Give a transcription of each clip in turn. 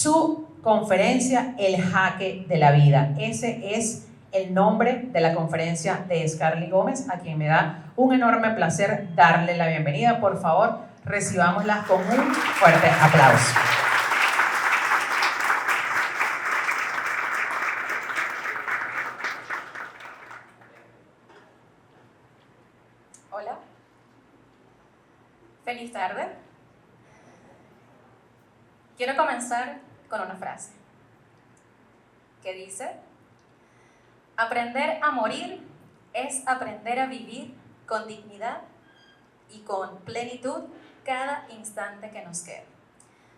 su conferencia El Jaque de la Vida. Ese es el nombre de la conferencia de Scarly Gómez, a quien me da un enorme placer darle la bienvenida. Por favor, recibámosla con un fuerte aplauso. Hola. Feliz tarde. Quiero comenzar con una frase que dice: aprender a morir es aprender a vivir con dignidad y con plenitud cada instante que nos quede.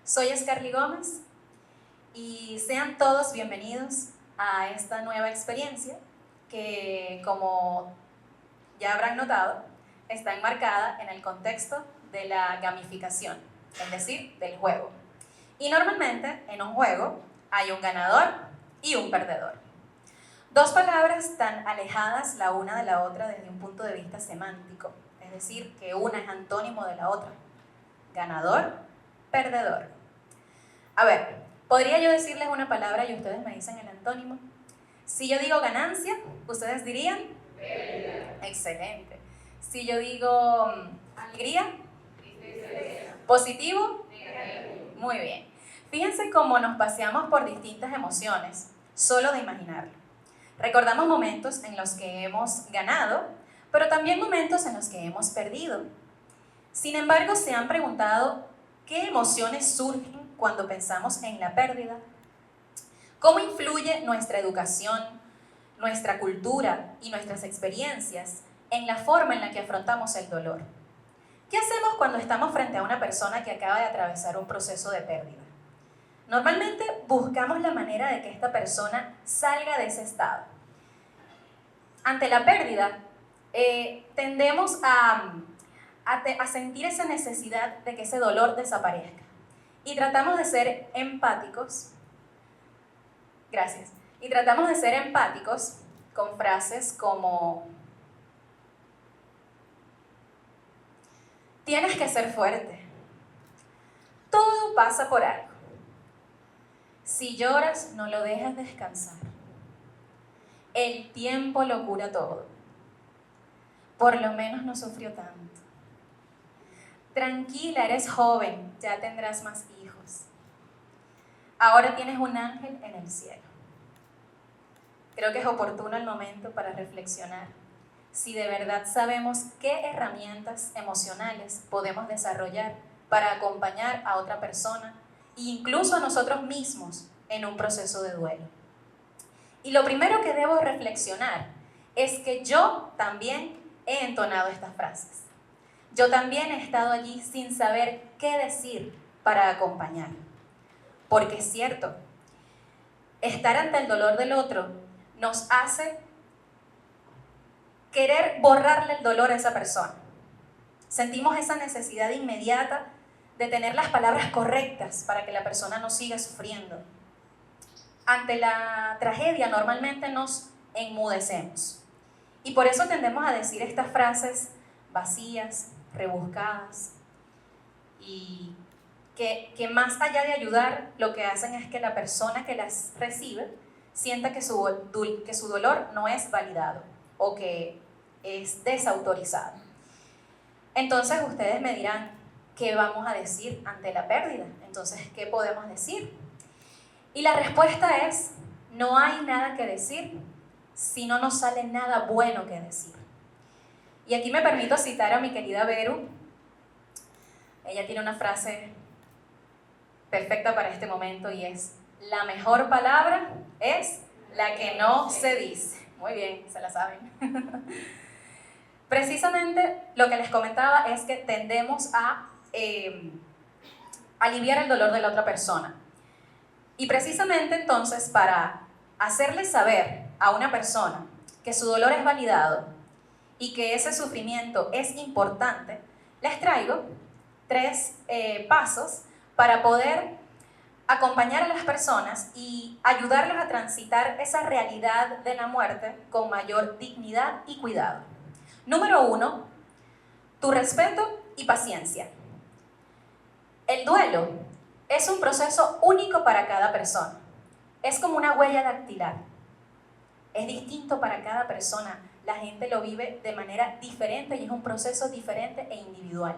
Soy Scarly Gómez y sean todos bienvenidos a esta nueva experiencia que, como ya habrán notado, está enmarcada en el contexto de la gamificación, es decir, del juego. Y normalmente en un juego hay un ganador y un perdedor. Dos palabras tan alejadas la una de la otra desde un punto de vista semántico, es decir, que una es antónimo de la otra. Ganador, perdedor. A ver, ¿podría yo decirles una palabra y ustedes me dicen el antónimo? Si yo digo ganancia, ¿ustedes dirían? Excelente. Si yo digo alegría, positivo, muy bien. Fíjense cómo nos paseamos por distintas emociones, solo de imaginarlo. Recordamos momentos en los que hemos ganado, pero también momentos en los que hemos perdido. Sin embargo, ¿se han preguntado qué emociones surgen cuando pensamos en la pérdida? ¿Cómo influye nuestra educación, nuestra cultura y nuestras experiencias en la forma en la que afrontamos el dolor? ¿Qué hacemos cuando estamos frente a una persona que acaba de atravesar un proceso de pérdida? Normalmente buscamos la manera de que esta persona salga de ese estado. Ante la pérdida, tendemos a sentir esa necesidad de que ese dolor desaparezca. Y tratamos de ser empáticos. Gracias. Y tratamos de ser empáticos con frases como: tienes que ser fuerte. Todo pasa por algo. Si lloras, no lo dejas descansar. El tiempo lo cura todo. Por lo menos no sufrió tanto. Tranquila, eres joven, ya tendrás más hijos. Ahora tienes un ángel en el cielo. Creo que es oportuno el momento para reflexionar si de verdad sabemos qué herramientas emocionales podemos desarrollar para acompañar a otra persona e incluso a nosotros mismos en un proceso de duelo. Y lo primero que debo reflexionar es que yo también he entonado estas frases. Yo también he estado allí sin saber qué decir para acompañar. Porque es cierto, estar ante el dolor del otro nos hace querer borrarle el dolor a esa persona. Sentimos esa necesidad inmediata de tener las palabras correctas para que la persona no siga sufriendo. Ante la tragedia normalmente nos enmudecemos. Y por eso tendemos a decir estas frases vacías, rebuscadas, y que más allá de ayudar, lo que hacen es que la persona que las recibe sienta que su dolor no es validado o que es desautorizado. Entonces ustedes me dirán, ¿qué vamos a decir ante la pérdida? Entonces, ¿qué podemos decir? Y la respuesta es: no hay nada que decir si no nos sale nada bueno que decir. Y aquí me permito citar a mi querida Vero. Ella tiene una frase perfecta para este momento y es: la mejor palabra es la que no se dice. Muy bien, se la saben. Precisamente lo que les comentaba es que tendemos a aliviar el dolor de la otra persona. Y precisamente entonces, para hacerle saber a una persona que su dolor es validado y que ese sufrimiento es importante, les traigo 3 pasos para poder acompañar a las personas y ayudarlos a transitar esa realidad de la muerte con mayor dignidad y cuidado. Número 1, tu respeto y paciencia. El duelo es un proceso único para cada persona. Es como una huella dactilar. Es distinto para cada persona. La gente lo vive de manera diferente y es un proceso diferente e individual.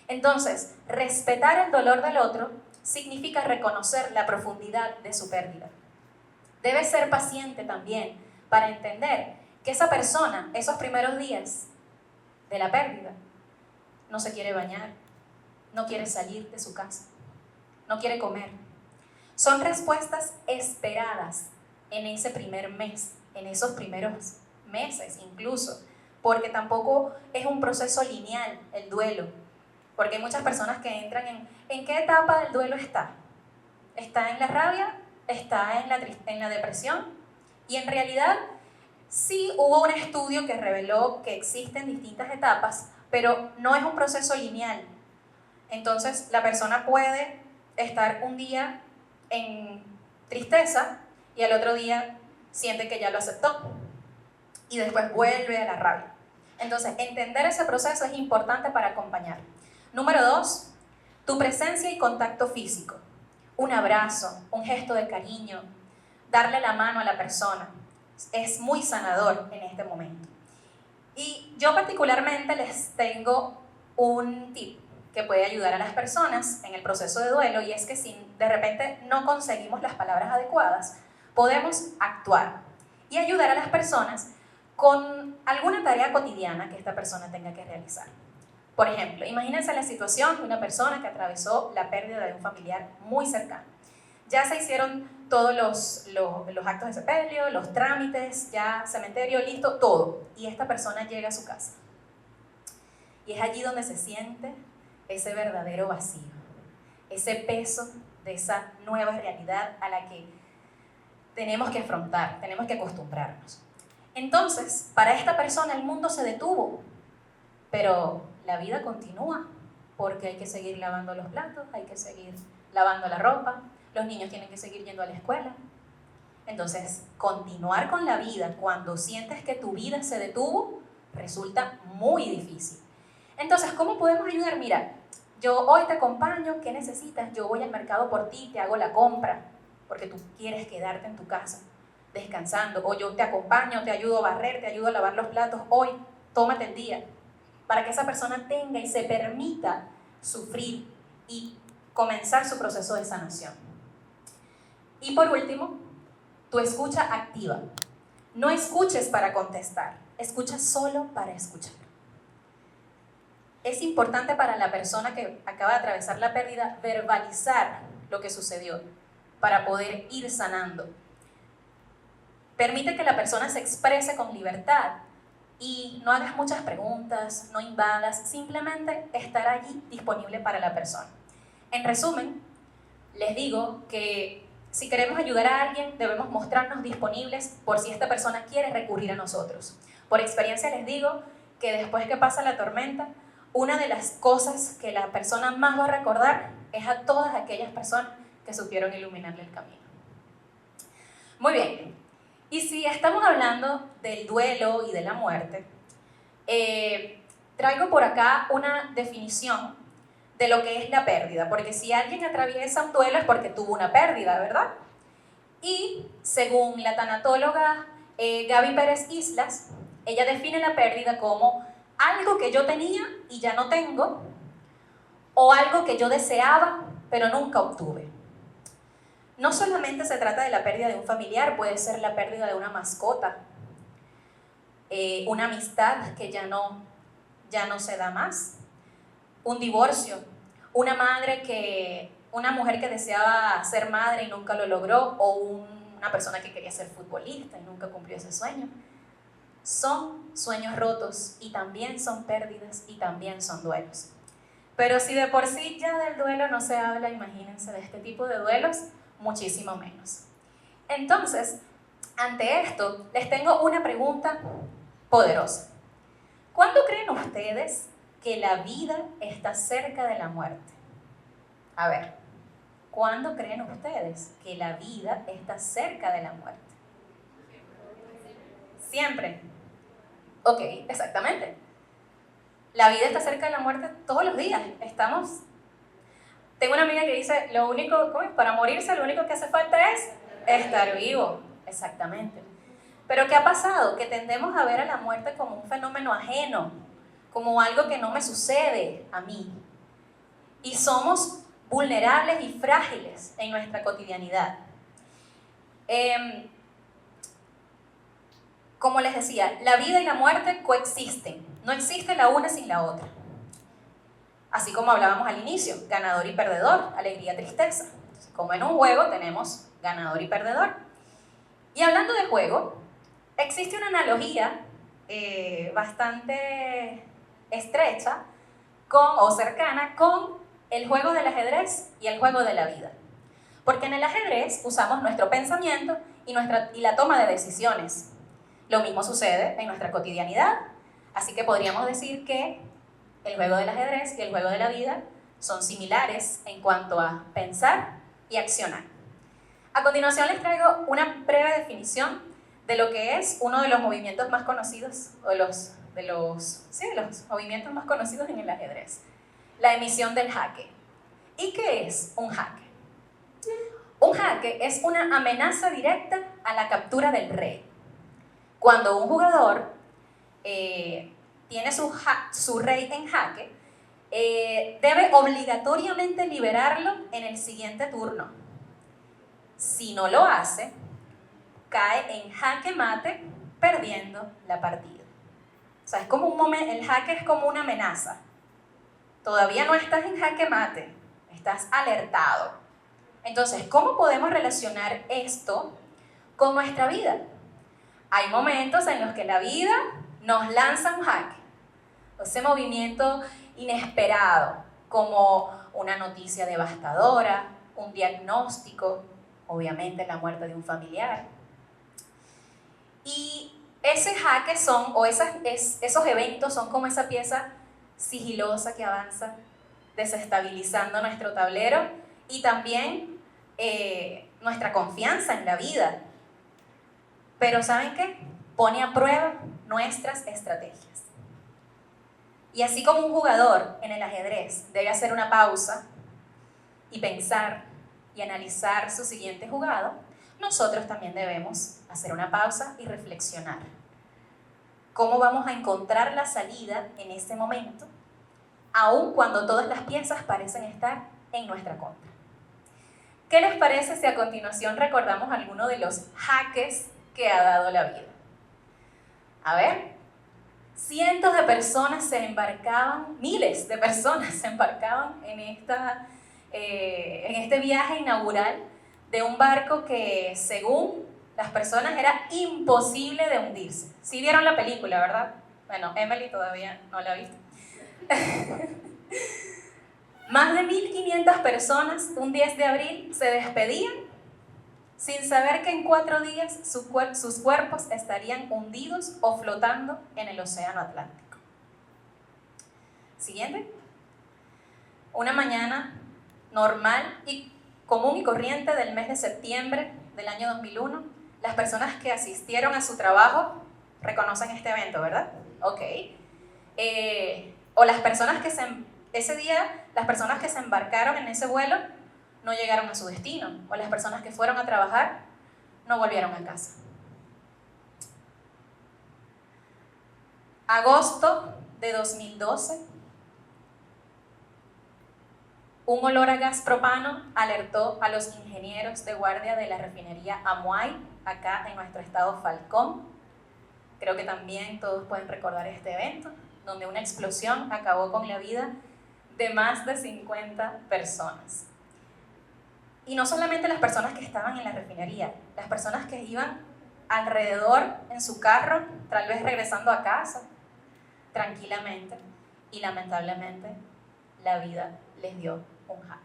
Entonces, respetar el dolor del otro significa reconocer la profundidad de su pérdida. Debes ser paciente también para entender que esa persona, esos primeros días de la pérdida, no se quiere bañar, no quiere salir de su casa, no quiere comer. Son respuestas esperadas en ese primer mes, en esos primeros meses incluso, porque tampoco es un proceso lineal el duelo, porque hay muchas personas que entran ¿en qué etapa del duelo está? ¿Está en la rabia? ¿Está en la depresión? Y en realidad sí hubo un estudio que reveló que existen distintas etapas, pero no es un proceso lineal. Entonces la persona puede estar un día en tristeza y al otro día siente que ya lo aceptó y después vuelve a la rabia. Entonces, entender ese proceso es importante para acompañar. Número 2, tu presencia y contacto físico. Un abrazo, un gesto de cariño, darle la mano a la persona. Es muy sanador en este momento. Y yo particularmente les tengo un tip que puede ayudar a las personas en el proceso de duelo, y es que si de repente no conseguimos las palabras adecuadas, podemos actuar y ayudar a las personas con alguna tarea cotidiana que esta persona tenga que realizar. Por ejemplo, imagínense la situación de una persona que atravesó la pérdida de un familiar muy cercano. Ya se hicieron todos los actos de sepelio, los trámites, ya cementerio, listo, todo. Y esta persona llega a su casa. Y es allí donde se siente ese verdadero vacío, ese peso de esa nueva realidad a la que tenemos que afrontar, tenemos que acostumbrarnos. Entonces, para esta persona el mundo se detuvo, pero la vida continúa, porque hay que seguir lavando los platos, hay que seguir lavando la ropa, los niños tienen que seguir yendo a la escuela. Entonces, continuar con la vida cuando sientes que tu vida se detuvo resulta muy difícil. Entonces, ¿cómo podemos ayudar? Mira, yo hoy te acompaño, ¿qué necesitas? Yo voy al mercado por ti, te hago la compra, porque tú quieres quedarte en tu casa descansando, o yo te acompaño, te ayudo a barrer, te ayudo a lavar los platos, hoy tómate el día, para que esa persona tenga y se permita sufrir y comenzar su proceso de sanación. Y por último, tu escucha activa. No escuches para contestar, escucha solo para escuchar. Es importante para la persona que acaba de atravesar la pérdida verbalizar lo que sucedió para poder ir sanando. Permite que la persona se exprese con libertad y no hagas muchas preguntas, no invadas, simplemente estar allí disponible para la persona. En resumen, les digo que si queremos ayudar a alguien, debemos mostrarnos disponibles por si esta persona quiere recurrir a nosotros. Por experiencia les digo que después que pasa la tormenta, una de las cosas que la persona más va a recordar es a todas aquellas personas que supieron iluminarle el camino. Muy bien, y si estamos hablando del duelo y de la muerte, traigo por acá una definición de lo que es la pérdida, porque si alguien atraviesa un duelo es porque tuvo una pérdida, ¿verdad? Y según la tanatóloga Gaby Pérez Islas, ella define la pérdida como algo que yo tenía y ya no tengo, o algo que yo deseaba pero nunca obtuve. No solamente se trata de la pérdida de un familiar, puede ser la pérdida de una mascota, una amistad que ya no se da más, un divorcio, una mujer que deseaba ser madre y nunca lo logró, o una persona que quería ser futbolista y nunca cumplió ese sueño. Son sueños rotos y también son pérdidas y también son duelos. Pero si de por sí ya del duelo no se habla, imagínense de este tipo de duelos, muchísimo menos. Entonces, ante esto, les tengo una pregunta poderosa. ¿Cuándo creen ustedes que la vida está cerca de la muerte? A ver, ¿cuándo creen ustedes que la vida está cerca de la muerte? Siempre. Ok, exactamente. La vida está cerca de la muerte todos los días. Tengo una amiga que dice, lo único, ¿cómo es? Para morirse lo único que hace falta es estar vivo. Exactamente. Pero ¿qué ha pasado? Que tendemos a ver a la muerte como un fenómeno ajeno, como algo que no me sucede a mí. Y somos vulnerables y frágiles en nuestra cotidianidad. Como les decía, la vida y la muerte coexisten. No existe la una sin la otra. Así como hablábamos al inicio, ganador y perdedor, alegría, tristeza. Entonces, como en un juego tenemos ganador y perdedor. Y hablando de juego, existe una analogía bastante estrecha o cercana con el juego del ajedrez y el juego de la vida. Porque en el ajedrez usamos nuestro pensamiento y la toma de decisiones. Lo mismo sucede en nuestra cotidianidad. Así que podríamos decir que el juego del ajedrez y el juego de la vida son similares en cuanto a pensar y accionar. A continuación les traigo una breve definición de lo que es uno de los movimientos más conocidos, o de los movimientos más conocidos en el ajedrez, la emisión del jaque. ¿Y qué es un jaque? Un jaque es una amenaza directa a la captura del rey. Cuando un jugador tiene su rey en jaque, debe obligatoriamente liberarlo en el siguiente turno. Si no lo hace, cae en jaque mate, perdiendo la partida. O sea, es como el jaque es como una amenaza. Todavía no estás en jaque mate, estás alertado. Entonces, ¿cómo podemos relacionar esto con nuestra vida? Hay momentos en los que la vida nos lanza un jaque, ese movimiento inesperado, como una noticia devastadora, un diagnóstico, obviamente la muerte de un familiar. Y ese jaque esos eventos son como esa pieza sigilosa que avanza, desestabilizando nuestro tablero y también nuestra confianza en la vida. Pero ¿saben qué? Pone a prueba nuestras estrategias. Y así como un jugador en el ajedrez debe hacer una pausa y pensar y analizar su siguiente jugada, nosotros también debemos hacer una pausa y reflexionar. ¿Cómo vamos a encontrar la salida en este momento, aun cuando todas las piezas parecen estar en nuestra contra? ¿Qué les parece si a continuación recordamos algunos de los jaques que ha dado la vida? A ver, cientos de personas se embarcaban, miles de personas se embarcaban en este viaje inaugural de un barco que, según las personas, era imposible de hundirse. Sí vieron la película, ¿verdad? Bueno, Emily todavía no la ha visto. Más de 1.500 personas un 10 de abril se despedían sin saber que en 4 días sus cuerpos estarían hundidos o flotando en el océano Atlántico. Siguiente. Una mañana normal y común y corriente del mes de septiembre del año 2001, las personas que asistieron a su trabajo reconocen este evento, ¿verdad? Ok. O las personas ese día, las personas que se embarcaron en ese vuelo no llegaron a su destino, o las personas que fueron a trabajar no volvieron a casa. Agosto de 2012, un olor a gas propano alertó a los ingenieros de guardia de la refinería Amuay, acá en nuestro estado Falcón. Creo que también todos pueden recordar este evento, donde una explosión acabó con la vida de más de 50 personas. Y no solamente las personas que estaban en la refinería, las personas que iban alrededor en su carro, tal vez regresando a casa, tranquilamente, y lamentablemente la vida les dio un jaque.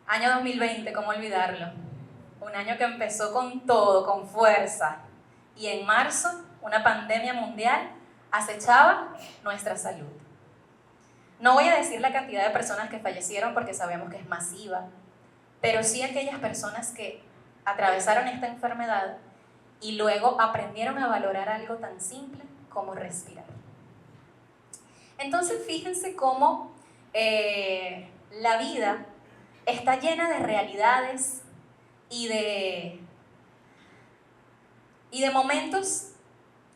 Año 2020, ¿cómo olvidarlo? Un año que empezó con todo, con fuerza, y en marzo una pandemia mundial acechaba nuestra salud. No voy a decir la cantidad de personas que fallecieron porque sabemos que es masiva, pero sí aquellas personas que atravesaron esta enfermedad y luego aprendieron a valorar algo tan simple como respirar. Entonces fíjense cómo la vida está llena de realidades y de momentos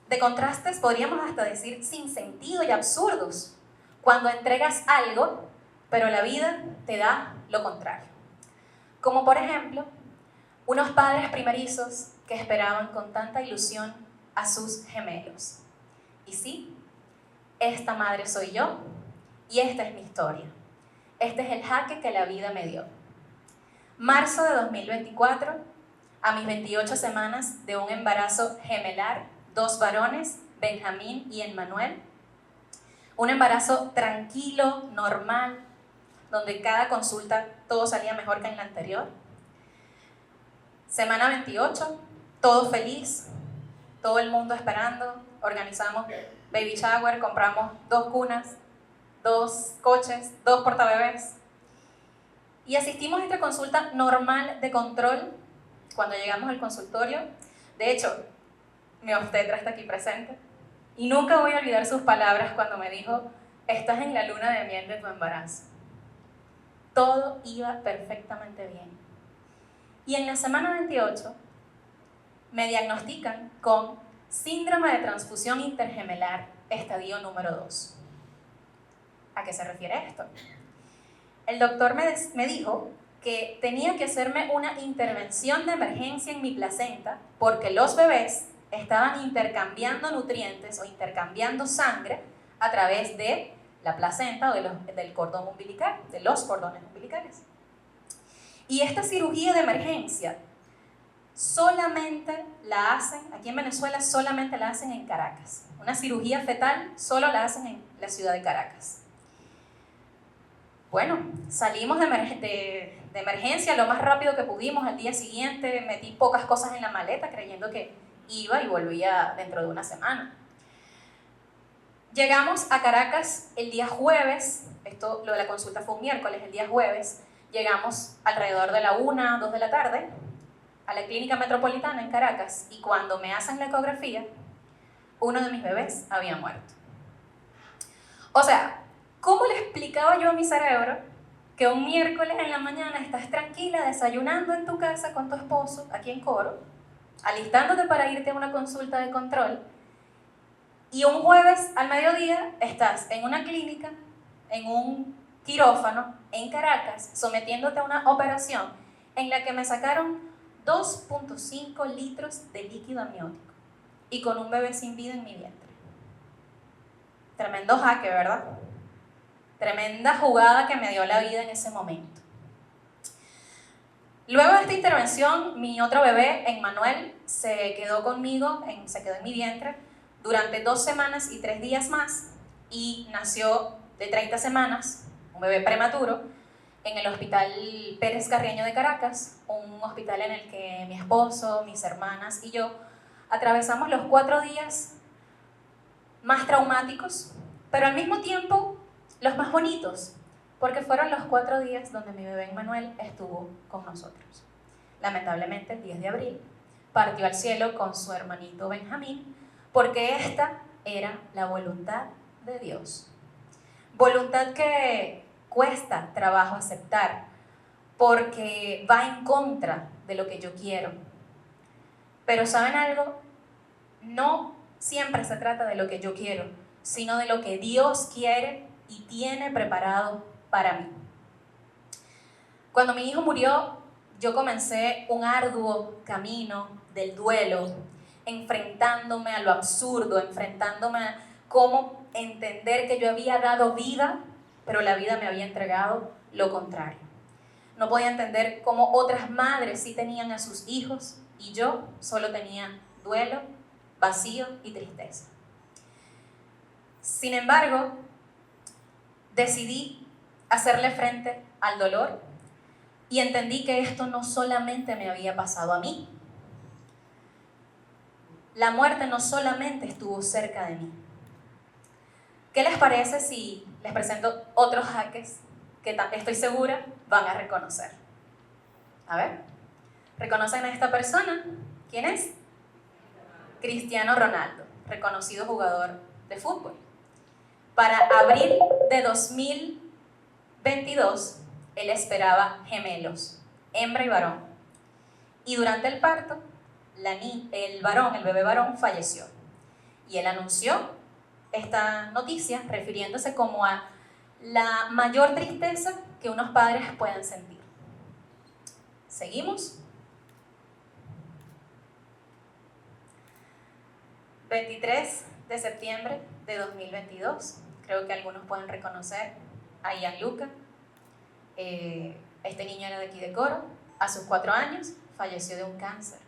de contrastes, podríamos hasta decir, sin sentido y absurdos, cuando entregas algo, pero la vida te da lo contrario. Como por ejemplo, unos padres primerizos que esperaban con tanta ilusión a sus gemelos. Y sí, esta madre soy yo y esta es mi historia. Este es el jaque que la vida me dio. Marzo de 2024, a mis 28 semanas de un embarazo gemelar, 2 varones, Benjamín y Emmanuel. Un embarazo tranquilo, normal, donde cada consulta todo salía mejor que en la anterior. Semana 28, todo feliz, todo el mundo esperando, organizamos baby shower, compramos 2 cunas, 2 coches, 2 portabebés y asistimos a esta consulta normal de control. Cuando llegamos al consultorio, de hecho, mi obstetra está aquí presente y nunca voy a olvidar sus palabras cuando me dijo: estás en la luna de miel de tu embarazo. Todo iba perfectamente bien. Y en la semana 28 me diagnostican con síndrome de transfusión intergemelar, estadio número 2. ¿A qué se refiere esto? El doctor me dijo que tenía que hacerme una intervención de emergencia en mi placenta porque los bebés estaban intercambiando nutrientes o intercambiando sangre a través de la placenta o del cordón umbilical, de los cordones umbilicales. Y esta cirugía de emergencia solamente la hacen, aquí en Venezuela solamente la hacen en Caracas. Una cirugía fetal solo la hacen en la ciudad de Caracas. Bueno, salimos de emergencia lo más rápido que pudimos. Al día siguiente metí pocas cosas en la maleta creyendo que iba y volvía dentro de una semana. Llegamos a Caracas el día jueves, lo de la consulta fue un miércoles, el día jueves llegamos alrededor de la 1, 2 de la tarde a la clínica metropolitana en Caracas y cuando me hacen la ecografía, uno de mis bebés había muerto. O sea, ¿cómo le explicaba yo a mi cerebro que un miércoles en la mañana estás tranquila desayunando en tu casa con tu esposo, aquí en Coro, alistándote para irte a una consulta de control, y un jueves al mediodía estás en una clínica, en un quirófano, en Caracas, sometiéndote a una operación en la que me sacaron 2.5 litros de líquido amniótico y con un bebé sin vida en mi vientre? Tremendo jaque, ¿verdad? Tremenda jugada que me dio la vida en ese momento. Luego de esta intervención, mi otro bebé, Emmanuel, se quedó conmigo, se quedó en mi vientre durante 2 semanas y 3 días más y nació de 30 semanas, un bebé prematuro, en el Hospital Pérez Carreño de Caracas, un hospital en el que mi esposo, mis hermanas y yo atravesamos los 4 días más traumáticos, pero al mismo tiempo los más bonitos, porque fueron los 4 días donde mi bebé Emmanuel estuvo con nosotros. Lamentablemente, el 10 de abril partió al cielo con su hermanito Benjamín, porque esta era la voluntad de Dios. Voluntad que cuesta trabajo aceptar, porque va en contra de lo que yo quiero. Pero ¿saben algo? No siempre se trata de lo que yo quiero, sino de lo que Dios quiere y tiene preparado para mí. Cuando mi hijo murió, yo comencé un arduo camino del duelo, enfrentándome a lo absurdo, enfrentándome a cómo entender que yo había dado vida, pero la vida me había entregado lo contrario. No podía entender cómo otras madres sí tenían a sus hijos y yo solo tenía duelo, vacío y tristeza. Sin embargo, decidí hacerle frente al dolor y entendí que esto no solamente me había pasado a mí. La muerte no solamente estuvo cerca de mí. ¿Qué les parece si les presento otros jaques que estoy segura van a reconocer? A ver, ¿reconocen a esta persona? ¿Quién es? Cristiano Ronaldo, reconocido jugador de fútbol. Para abril de 2000, 22, él esperaba gemelos, hembra y varón. Y durante el parto, el bebé varón falleció. Y él anunció esta noticia refiriéndose como a la mayor tristeza que unos padres puedan sentir. ¿Seguimos? 23 de septiembre de 2022. Creo que algunos pueden reconocer a Gianluca. Este niño era de aquí de Coro. A sus 4 años falleció de un cáncer.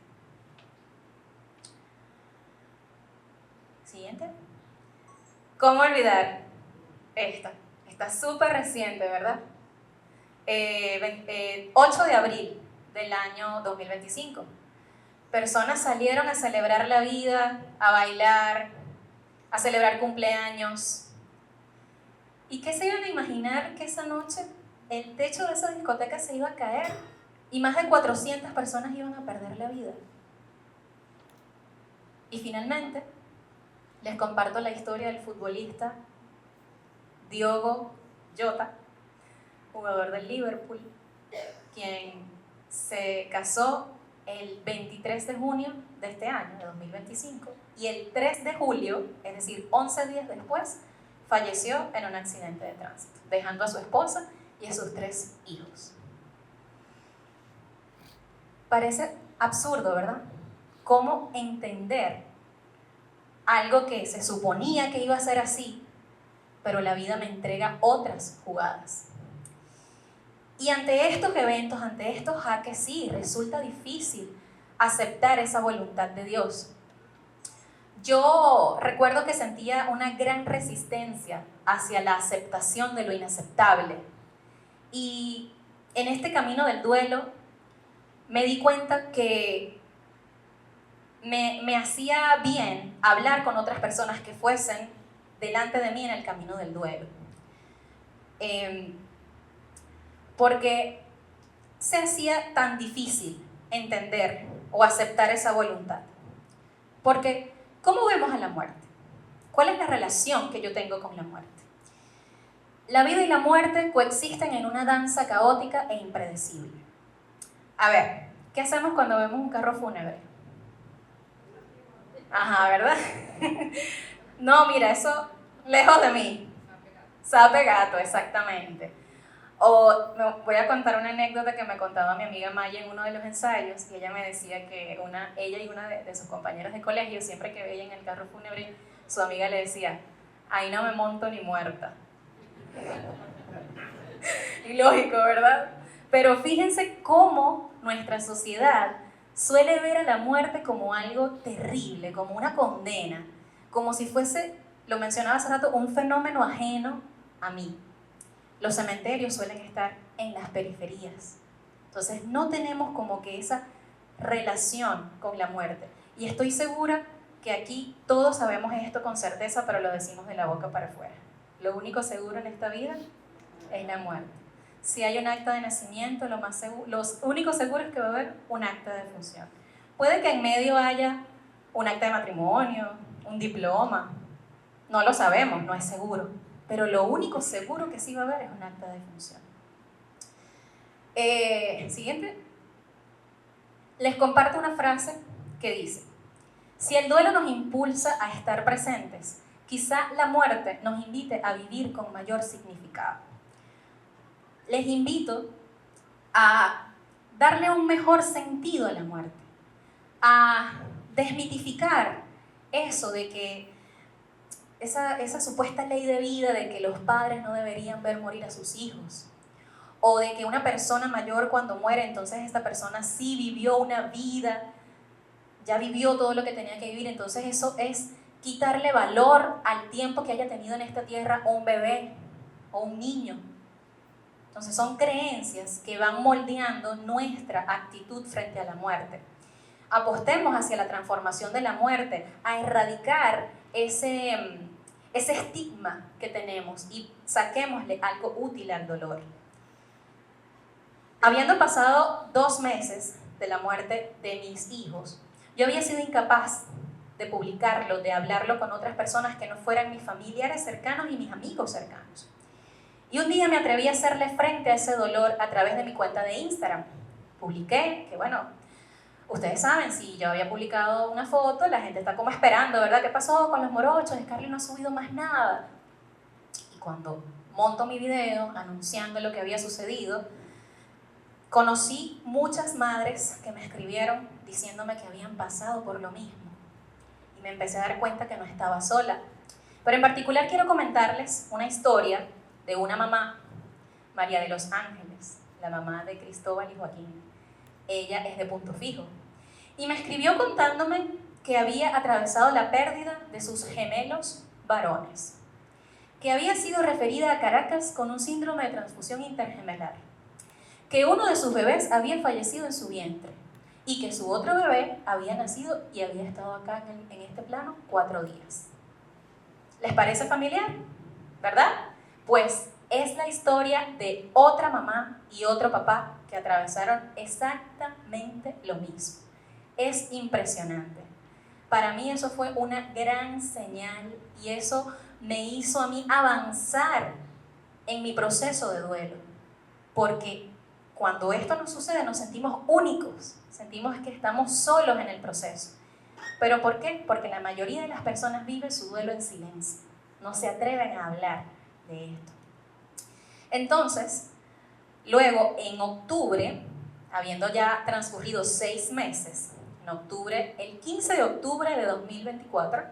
Siguiente. ¿Cómo olvidar esta? Está súper reciente, ¿verdad? 8 de abril del año 2025. Personas salieron a celebrar la vida, a bailar, a celebrar cumpleaños. ¿Y qué se iban a imaginar que esa noche el techo de esa discoteca se iba a caer y más de 400 personas iban a perder la vida? Y finalmente, les comparto la historia del futbolista Diogo Jota, jugador del Liverpool, quien se casó el 23 de junio de este año, de 2025, y el 3 de julio, es decir, 11 días después, falleció en un accidente de tránsito, dejando a su esposa y a sus 3 hijos. Parece absurdo, ¿verdad? ¿Cómo entender algo que se suponía que iba a ser así, pero la vida me entrega otras jugadas? Y ante estos eventos, ante estos jaques, sí, resulta difícil aceptar esa voluntad de Dios. Yo recuerdo que sentía una gran resistencia hacia la aceptación de lo inaceptable. Y en este camino del duelo me di cuenta que me hacía bien hablar con otras personas que fuesen delante de mí en el camino del duelo. Porque se hacía tan difícil entender o aceptar esa voluntad. Porque, ¿cómo vemos a la muerte? ¿Cuál es la relación que yo tengo con la muerte? La vida y la muerte coexisten en una danza caótica e impredecible. A ver, ¿qué hacemos cuando vemos un carro fúnebre? Ajá, ¿verdad? No, mira, eso lejos de mí. Sape gato, exactamente. O voy a contar una anécdota que me contaba mi amiga Maya en uno de los ensayos, y ella me decía que ella y una de sus compañeras de colegio, siempre que veían el carro fúnebre, su amiga le decía: ahí no me monto ni muerta. Ilógico, ¿verdad? Pero fíjense cómo nuestra sociedad suele ver a la muerte como algo terrible, como una condena, como si fuese, lo mencionaba hace rato, un fenómeno ajeno a mí. Los cementerios suelen estar en las periferias. Entonces no tenemos como que esa relación con la muerte. Y estoy segura que aquí todos sabemos esto con certeza, pero lo decimos de la boca para afuera. Lo único seguro en esta vida es la muerte. Si hay un acta de nacimiento, lo único seguro es que va a haber un acta de defunción. Puede que en medio haya un acta de matrimonio, un diploma. No lo sabemos, no es seguro. Pero lo único seguro que sí va a haber es un acta de defunción. Siguiente. Les comparto una frase que dice: si el duelo nos impulsa a estar presentes, quizá la muerte nos invite a vivir con mayor significado. Les invito a darle un mejor sentido a la muerte, a desmitificar eso de que esa supuesta ley de vida de que los padres no deberían ver morir a sus hijos, o de que una persona mayor cuando muere, entonces esta persona sí vivió una vida, ya vivió todo lo que tenía que vivir, entonces eso es quitarle valor al tiempo que haya tenido en esta tierra un bebé o un niño. Entonces son creencias que van moldeando nuestra actitud frente a la muerte. Apostemos hacia la transformación de la muerte, a erradicar ese estigma que tenemos y saquémosle algo útil al dolor. Habiendo pasado 2 meses de la muerte de mis hijos, yo había sido incapaz de publicarlo, de hablarlo con otras personas que no fueran mis familiares cercanos y mis amigos cercanos. Y un día me atreví a hacerle frente a ese dolor a través de mi cuenta de Instagram. Publiqué que, bueno, ustedes saben, si yo había publicado una foto, la gente está como esperando, ¿verdad? ¿Qué pasó con los morochos? Scarlett no ha subido más nada. Y cuando monto mi video anunciando lo que había sucedido, conocí muchas madres que me escribieron diciéndome que habían pasado por lo mismo. Y me empecé a dar cuenta que no estaba sola. Pero en particular quiero comentarles una historia de una mamá, María de los Ángeles, la mamá de Cristóbal y Joaquín. Ella es de Punto Fijo. Y me escribió contándome que había atravesado la pérdida de sus gemelos varones, que había sido referida a Caracas con un síndrome de transfusión intergemelar, que uno de sus bebés había fallecido en su vientre y que su otro bebé había nacido y había estado acá en este plano 4 días. ¿Les parece familiar? ¿Verdad? Pues es la historia de otra mamá y otro papá que atravesaron exactamente lo mismo. Es impresionante. Para mí eso fue una gran señal y eso me hizo a mí avanzar en mi proceso de duelo. Porque cuando esto nos sucede nos sentimos únicos, sentimos que estamos solos en el proceso. ¿Pero por qué? Porque la mayoría de las personas vive su duelo en silencio, no se atreven a hablar de esto. Entonces, luego en octubre, habiendo ya transcurrido 6 meses, en octubre, el 15 de octubre de 2024,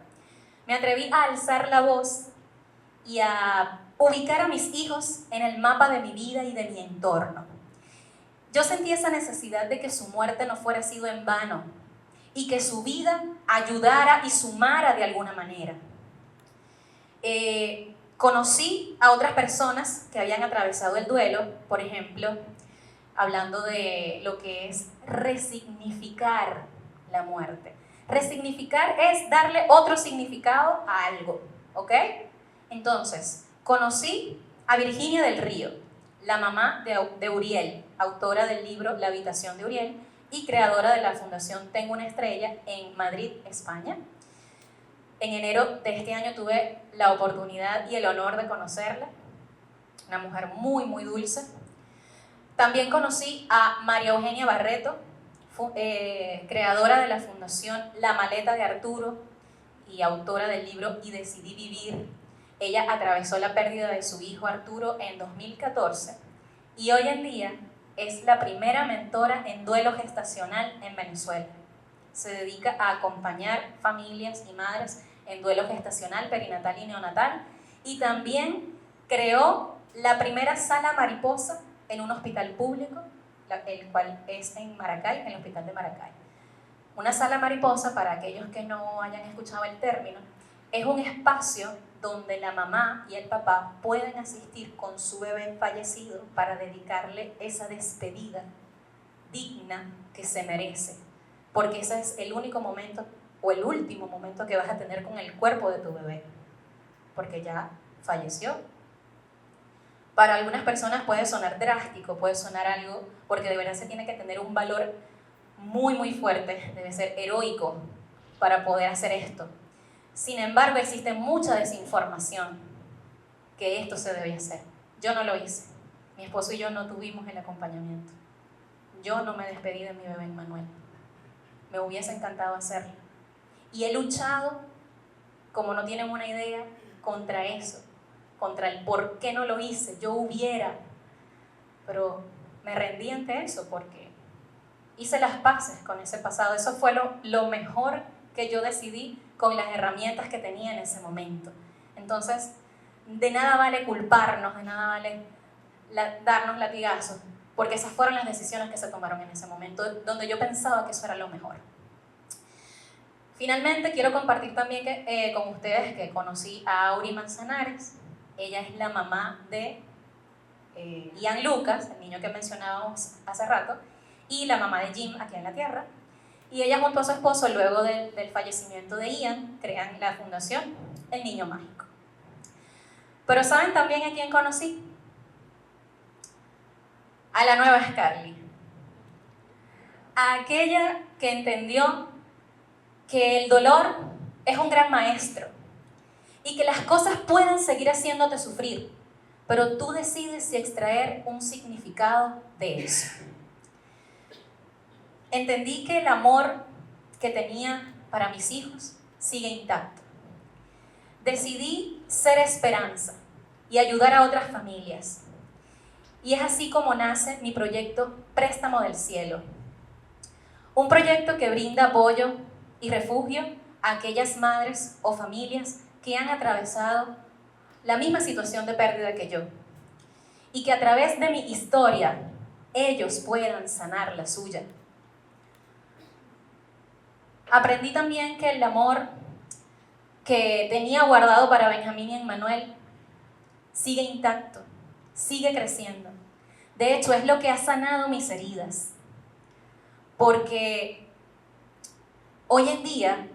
me atreví a alzar la voz y a ubicar a mis hijos en el mapa de mi vida y de mi entorno. Yo sentí esa necesidad de que su muerte no fuera sido en vano y que su vida ayudara y sumara de alguna manera. Conocí a otras personas que habían atravesado el duelo, por ejemplo, hablando de lo que es resignificar la muerte. Resignificar es darle otro significado a algo, ¿ok? Entonces, conocí a Virginia del Río, la mamá de Uriel, autora del libro La habitación de Uriel y creadora de la Fundación Tengo una estrella en Madrid, España. En enero de este año tuve la oportunidad y el honor de conocerla, una mujer muy, muy dulce. También conocí a María Eugenia Barreto, creadora de la Fundación La Maleta de Arturo y autora del libro Y decidí vivir. Ella atravesó la pérdida de su hijo Arturo en 2014 y hoy en día es la primera mentora en duelo gestacional en Venezuela. Se dedica a acompañar familias y madres en duelo gestacional, perinatal y neonatal, y también creó la primera sala mariposa en un hospital público, el cual es en Maracay, en el hospital de Maracay. Una sala mariposa, para aquellos que no hayan escuchado el término, es un espacio donde la mamá y el papá pueden asistir con su bebé fallecido para dedicarle esa despedida digna que se merece, porque ese es el único momento o el último momento que vas a tener con el cuerpo de tu bebé, porque ya falleció. Para algunas personas puede sonar drástico, puede sonar algo, porque de verdad se tiene que tener un valor muy, muy fuerte, debe ser heroico para poder hacer esto. Sin embargo, existe mucha desinformación que esto se debe hacer. Yo no lo hice. Mi esposo y yo no tuvimos el acompañamiento. Yo no me despedí de mi bebé Manuel. Me hubiese encantado hacerlo. Y he luchado, como no tienen una idea, contra eso, contra el por qué no lo hice. Yo hubiera, pero me rendí ante eso porque hice las paces con ese pasado. Eso fue lo mejor que yo decidí con las herramientas que tenía en ese momento. Entonces, de nada vale culparnos, de nada vale darnos latigazos, porque esas fueron las decisiones que se tomaron en ese momento, donde yo pensaba que eso era lo mejor. Finalmente, quiero compartir también con ustedes que conocí a Auri Manzanares. Ella es la mamá de Ian Lucas, el niño que mencionábamos hace rato, y la mamá de Jim aquí en la Tierra. Y ella junto a su esposo, luego del fallecimiento de Ian, crean la fundación El Niño Mágico. Pero ¿saben también a quién conocí? A la nueva Scarlett. A aquella que entendió que el dolor es un gran maestro y que las cosas pueden seguir haciéndote sufrir, pero tú decides si extraer un significado de eso. Entendí que el amor que tenía para mis hijos sigue intacto. Decidí ser esperanza y ayudar a otras familias. Y es así como nace mi proyecto Préstamo del Cielo. Un proyecto que brinda apoyo y refugio a aquellas madres o familias que han atravesado la misma situación de pérdida que yo. Y que a través de mi historia ellos puedan sanar la suya. Aprendí también que el amor que tenía guardado para Benjamín y Emmanuel sigue intacto, sigue creciendo. De hecho, es lo que ha sanado mis heridas. Porque hoy en día,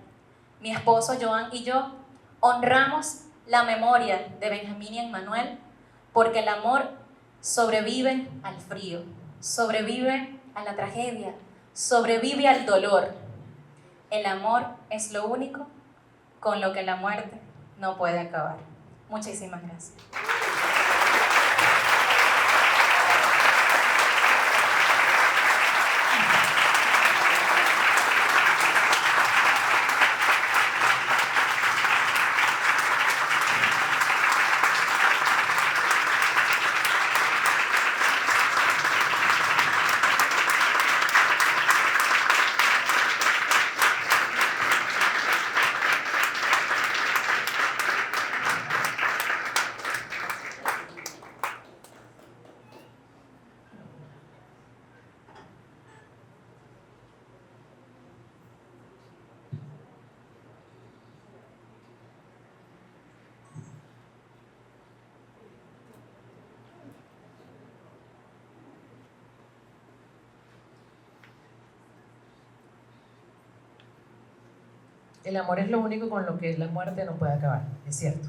mi esposo Joan y yo honramos la memoria de Benjamín y Emmanuel, porque el amor sobrevive al frío, sobrevive a la tragedia, sobrevive al dolor. El amor es lo único con lo que la muerte no puede acabar. Muchísimas gracias. El amor es lo único con lo que la muerte no puede acabar, es cierto.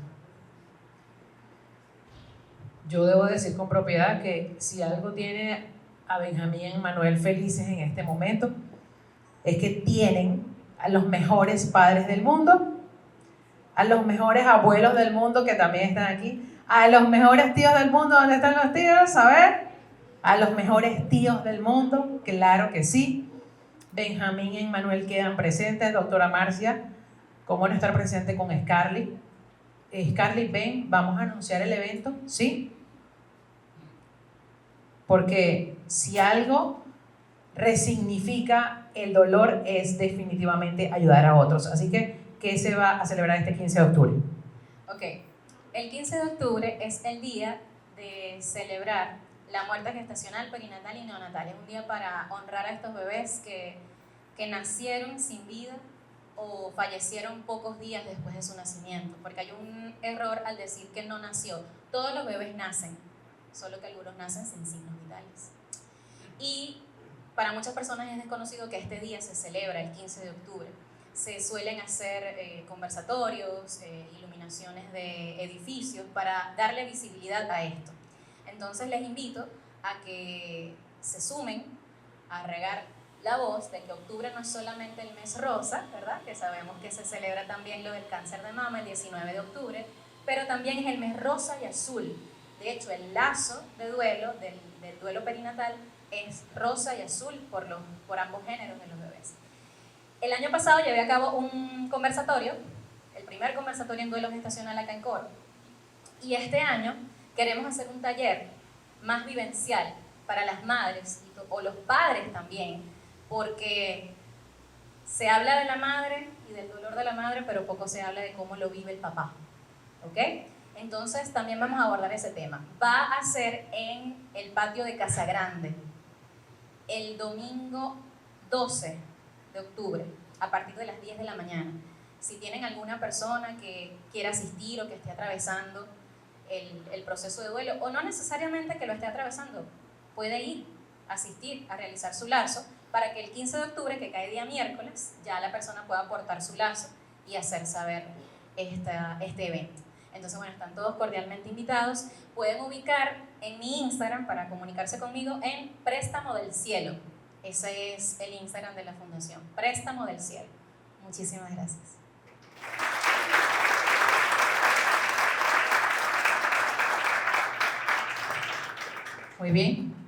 Yo debo decir con propiedad que si algo tiene a Benjamín y Emmanuel felices en este momento, es que tienen a los mejores padres del mundo, a los mejores abuelos del mundo que también están aquí, a los mejores tíos del mundo. ¿Dónde están los tíos? A ver, a los mejores tíos del mundo, claro que sí. Benjamín y Emmanuel quedan presentes. Doctora Marcia, ¿cómo no estar presente con Scarlett? Scarlett, ven, vamos a anunciar el evento, ¿sí? Porque si algo resignifica el dolor es definitivamente ayudar a otros. Así que, ¿qué se va a celebrar este 15 de octubre? Ok, el 15 de octubre es el día de celebrar la muerte gestacional, perinatal y neonatal. Es un día para honrar a estos bebés que nacieron sin vida o fallecieron pocos días después de su nacimiento, porque hay un error al decir que no nació. Todos los bebés nacen, solo que algunos nacen sin signos vitales. Y para muchas personas es desconocido que este día se celebra el 15 de octubre. Se suelen hacer conversatorios, iluminaciones de edificios para darle visibilidad a esto. Entonces les invito a que se sumen a regar la voz de que octubre no es solamente el mes rosa, ¿verdad? Que sabemos que se celebra también lo del cáncer de mama el 19 de octubre, pero también es el mes rosa y azul. De hecho, el lazo de duelo, del duelo perinatal, es rosa y azul por ambos géneros de los bebés. El año pasado llevé a cabo un conversatorio, el primer conversatorio en duelo gestacional acá en Coro, y este año queremos hacer un taller más vivencial para las madres o los padres también, porque se habla de la madre y del dolor de la madre, pero poco se habla de cómo lo vive el papá, ¿ok? Entonces también vamos a abordar ese tema. Va a ser en el patio de Casa Grande, el domingo 12 de octubre, a partir de las 10 de la mañana. Si tienen alguna persona que quiera asistir o que esté atravesando el proceso de duelo, o no necesariamente que lo esté atravesando, puede ir a asistir a realizar su lazo para que el 15 de octubre, que cae día miércoles, ya la persona pueda aportar su lazo y hacer saber este evento. Entonces, bueno, están todos cordialmente invitados. Pueden ubicar en mi Instagram para comunicarse conmigo en Préstamo del Cielo. Ese es el Instagram de la Fundación, Préstamo del Cielo. Muchísimas gracias. Muy bien.